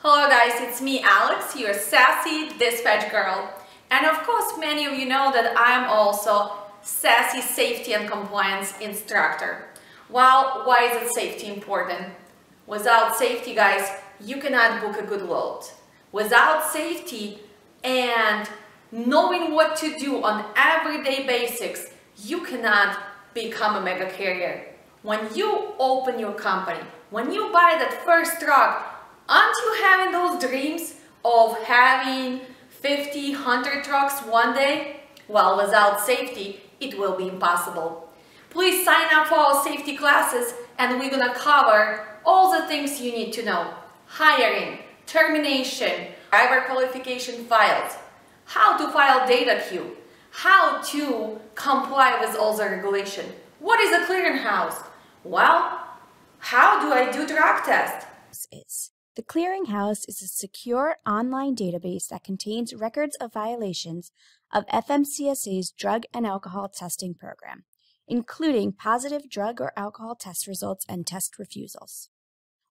Hello guys, it's me Alex, your sassy dispatch girl. And of course many of you know that I'm also sassy safety and compliance instructor. Well, why is it safety important? Without safety guys, you cannot book a good load. Without safety and knowing what to do on everyday basics, you cannot become a mega carrier. When you open your company, when you buy that first truck, aren't you having those dreams of having 50, 100 trucks one day? Well, without safety, it will be impossible. Please sign up for our safety classes and we're gonna cover all the things you need to know. Hiring, termination, driver qualification files, how to file data queue, how to comply with all the regulation. What is a clearinghouse? Well, how do I do drug test? The Clearinghouse is a secure online database that contains records of violations of Fmcsa's drug and alcohol testing program, including positive drug or alcohol test results and test refusals.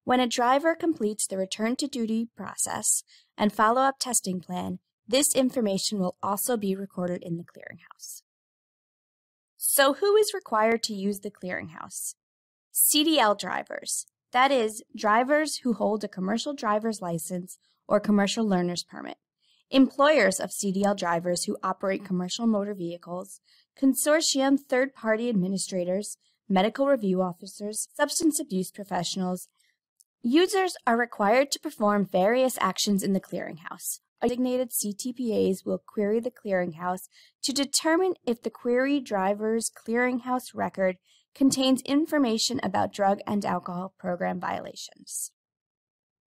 When a driver completes the return to duty process and follow-up testing plan, this information will also be recorded in the Clearinghouse. So who is required to use the Clearinghouse? CDL drivers. That is, drivers who hold a commercial driver's license or commercial learner's permit, employers of CDL drivers who operate commercial motor vehicles, consortium third-party administrators, medical review officers, substance abuse professionals. Users are required to perform various actions in the Clearinghouse. Designated CTPAs will query the Clearinghouse to determine if the query driver's Clearinghouse record contains information about drug and alcohol program violations.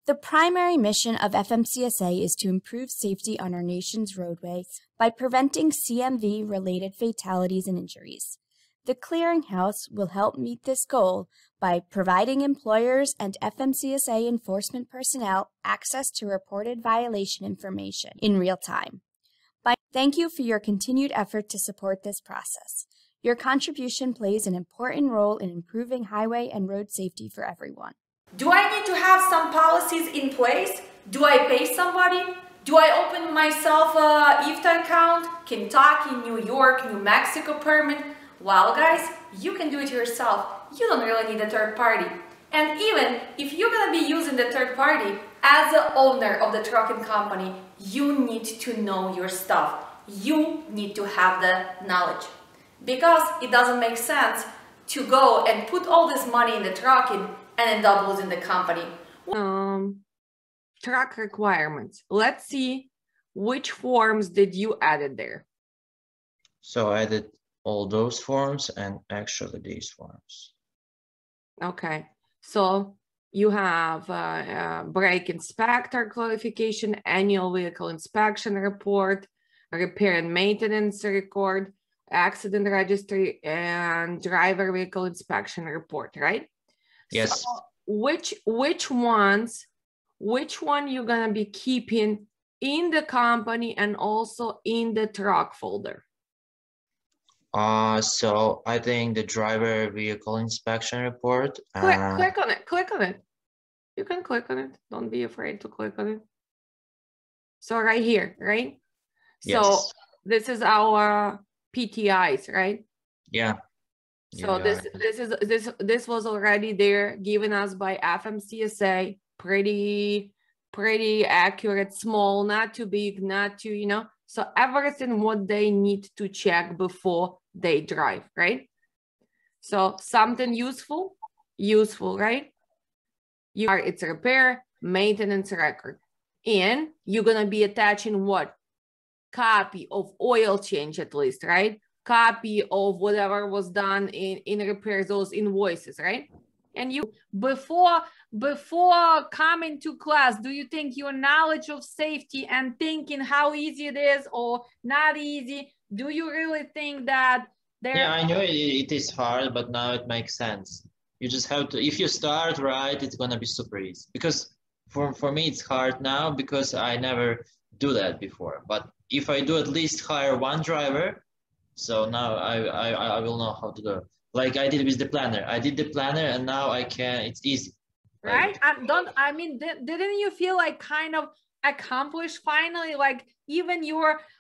The primary mission of Fmcsa is to improve safety on our nation's roadway by preventing CMV-related fatalities and injuries. The Clearinghouse will help meet this goal by providing employers and Fmcsa enforcement personnel access to reported violation information in real time. Thank you for your continued effort to support this process. Your contribution plays an important role in improving highway and road safety for everyone. Do I need to have some policies in place? Do I pay somebody? Do I open myself a IFTA account? Kentucky, New York, New Mexico permit? Well guys, you can do it yourself. You don't really need a third party. And even if you're gonna be using the third party, as the owner of the trucking company, you need to know your stuff. You need to have the knowledge. Because it doesn't make sense to go and put all this money in the trucking and end up losing the company. Truck requirements. Let's see which forms did you add there. So I added all those forms and actually these forms. Okay, so you have brake inspector qualification, annual vehicle inspection report, repair and maintenance record, accident registry, and driver vehicle inspection report, right? Yes. So which one you're gonna be keeping in the company and also in the truck folder? So I think the driver vehicle inspection report. Click on it. Click on it. You can click on it. Don't be afraid to click on it. So right here, right? Yes. So this is our PTIs, right? Yeah. So this was already there, given us by Fmcsa, pretty accurate, small, not too big, not too, you know. So everything what they need to check before they drive, right? So something useful, right? It's repair, maintenance record, and you're gonna be attaching what? Copy of oil change at least, right? Copy of whatever was done in repairs, those invoices, right? And you, before coming to class, do you think your knowledge of safety and thinking how easy it is or not easy, do you really think that there? Yeah, I know it is hard, but now it makes sense. You just have to, if you start right, it's gonna be super easy. Because for me, it's hard now because I never do that before. But if I do at least hire one driver, so now I will know how to do it. Like I did with the planner. I did the planner and now I can, it's easy. right? And didn't you feel like kind of accomplished finally? Like even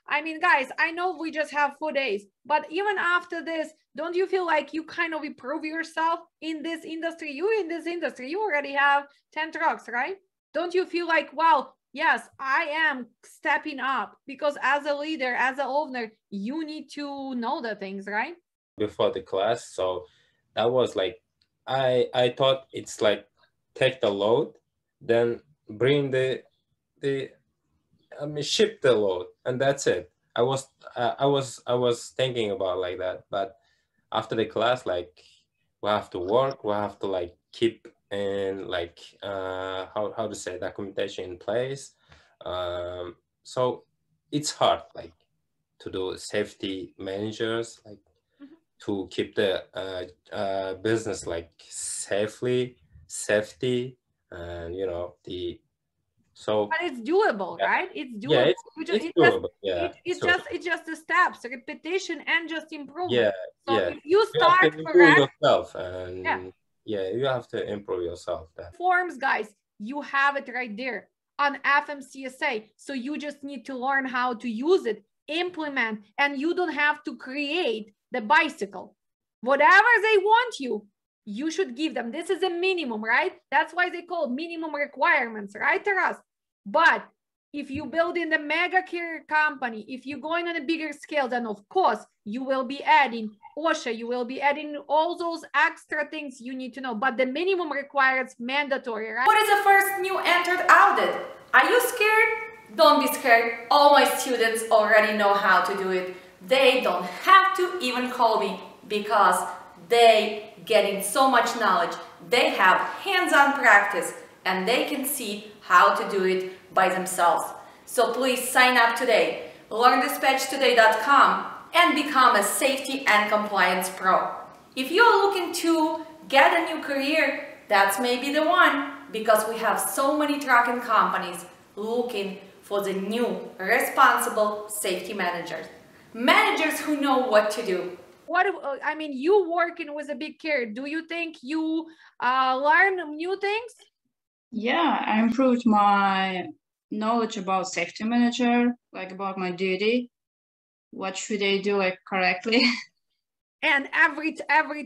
I mean, guys, I know we just have 4 days, but even after this, don't you feel like you kind of improve yourself in this industry? You're in this industry, you already have 10 trucks, right? Don't you feel like, wow, yes, I am stepping up? Because as a leader, as an owner, you need to know the things, right? Before the class, so that was like, I thought it's like take the load, then bring ship the load, and that's it. I was thinking about like that, but after the class, like we have to work, we have to like keep and like how to say documentation in place. So it's hard like to do safety managers, like to keep the business like safety, and you know so. But it's doable, Yeah. right? It's doable. Yeah, it's doable. Yeah, it's just the steps, repetition, and just improvement. Yeah, so yeah. if you You have start to improve correct, yourself, and yeah, you have to improve yourself. Then. forms, guys, you have it right there on FMCSA. So you just need to learn how to use it, implement, and you don't have to create the bicycle. Whatever they want you should give them. This is a minimum, right? That's why they call minimum requirements, right, Taras? But if you build in the mega carrier company, if you're going on a bigger scale, then of course you will be adding OSHA, you will be adding all those extra things you need to know. But the minimum requires mandatory, right? What is the first new entered audit? Are you scared? Don't be scared. All my students already know how to do it. They don't have to even call me because they getting so much knowledge. They have hands-on practice and they can see how to do it by themselves. So please sign up today. LearnDispatchToday.com and become a safety and compliance pro. If you're looking to get a new career, that's maybe the one, because we have so many trucking companies looking for the new responsible safety managers. Managers who know what to do. I mean, you working with a big carrier, do you think you learn new things? Yeah, I improved my knowledge about safety manager, like about my duty. What should I do like correctly? And every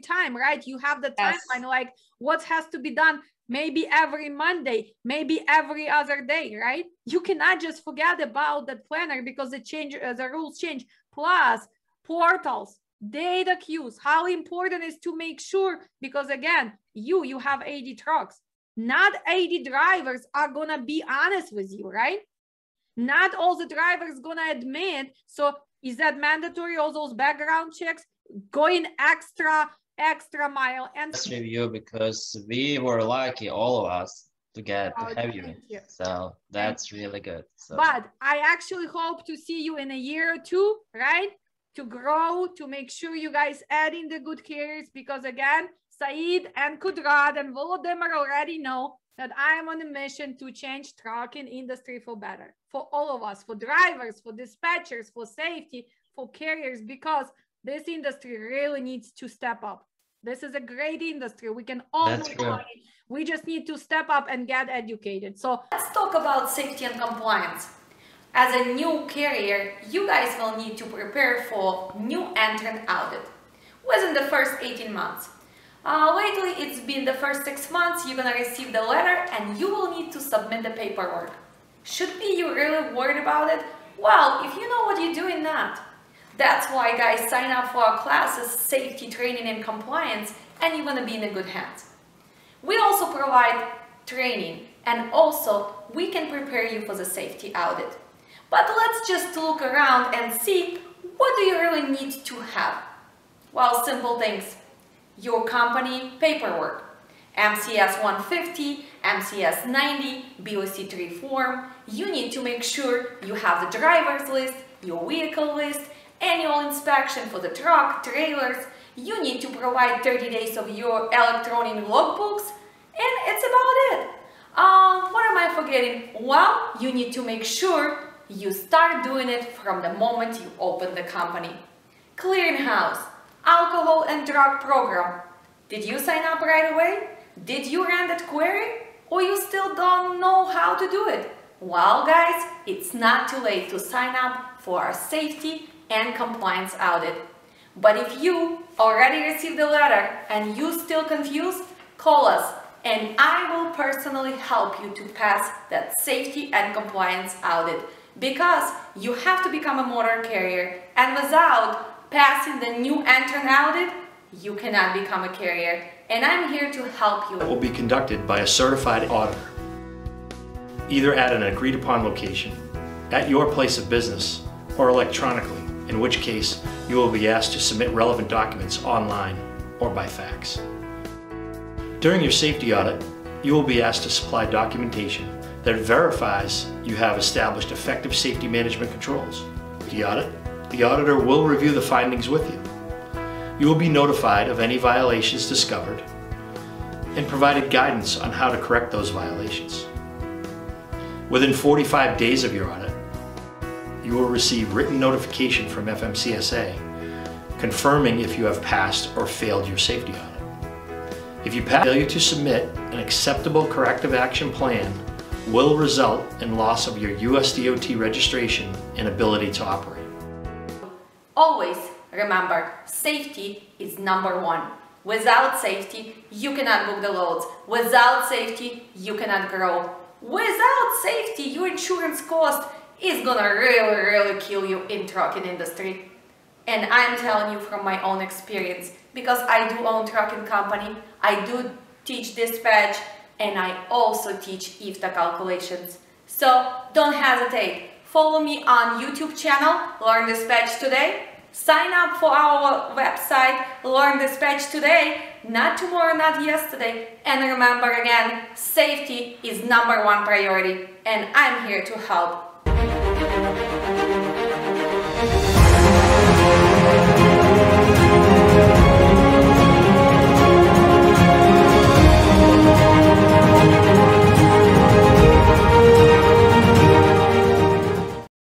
time, right? You have the timeline, yes. Like what has to be done, maybe every Monday, maybe every other day, right? You cannot just forget about that planner because the rules change. Plus portals, data queues, how important is to make sure, because again, you have 80 trucks. Not 80 drivers are gonna be honest with you, right? Not all the drivers gonna admit. So is that mandatory? All those background checks, going extra mile. And let's review, because we were lucky, all of us, to have you. So that's really good. So. But I actually hope to see you in a year or two, right? To grow, to make sure you guys add in the good carriers, because again, Said and Kudrat and Volodymyr already know that I am on a mission to change trucking industry for better, for all of us, for drivers, for dispatchers, for safety, for carriers, because this industry really needs to step up. This is a great industry. We can all know it. We just need to step up and get educated. So let's talk about safety and compliance. As a new carrier, you guys will need to prepare for new entrant audit within the first 18 months. Lately, it's been the first 6 months. You're gonna receive the letter and you will need to submit the paperwork. Should be you really worried about it? Well, if you know what you're doing, not. That's why, guys, sign up for our classes, safety training and compliance, and you're gonna be in a good hands. We also provide training, and also we can prepare you for the safety audit. But let's just look around and see, what do you really need to have? Well, simple things. Your company paperwork, MCS 150, MCS 90, BOC 3 form. You need to make sure you have the driver's list, your vehicle list, annual inspection for the truck, trailers. You need to provide 30 days of your electronic logbooks, and it's about it. What am I forgetting? Well, you need to make sure you start doing it from the moment you open the company. Clearinghouse, alcohol and drug program. Did you sign up right away? Did you run that query? Or you still don't know how to do it? Well guys, it's not too late to sign up for our safety and compliance audit. But if you already received the letter and you still confused, call us and I will personally help you to pass that safety and compliance audit, because you have to become a motor carrier, and without passing the new entrant audit, you cannot become a carrier. And I'm here to help you. It will be conducted by a certified auditor, either at an agreed upon location, at your place of business, or electronically, in which case you will be asked to submit relevant documents online or by fax. During your safety audit, you will be asked to supply documentation that verifies you have established effective safety management controls. The auditor will review the findings with you. You will be notified of any violations discovered and provided guidance on how to correct those violations. Within 45 days of your audit, you will receive written notification from Fmcsa confirming if you have passed or failed your safety audit. If you pass, failure to submit an acceptable corrective action plan will result in loss of your US DOT registration and ability to operate. Always remember, safety is number one. Without safety, you cannot book the loads. Without safety, you cannot grow. Without safety, your insurance cost is gonna really kill you in trucking industry. And I'm telling you from my own experience, because I do own trucking company, I do teach dispatch, and I also teach IFTA calculations. So don't hesitate. Follow me on YouTube channel, Learn Dispatch Today. Sign up for our website, Learn Dispatch Today, not tomorrow, not yesterday. And remember again, safety is #1 priority, and I'm here to help.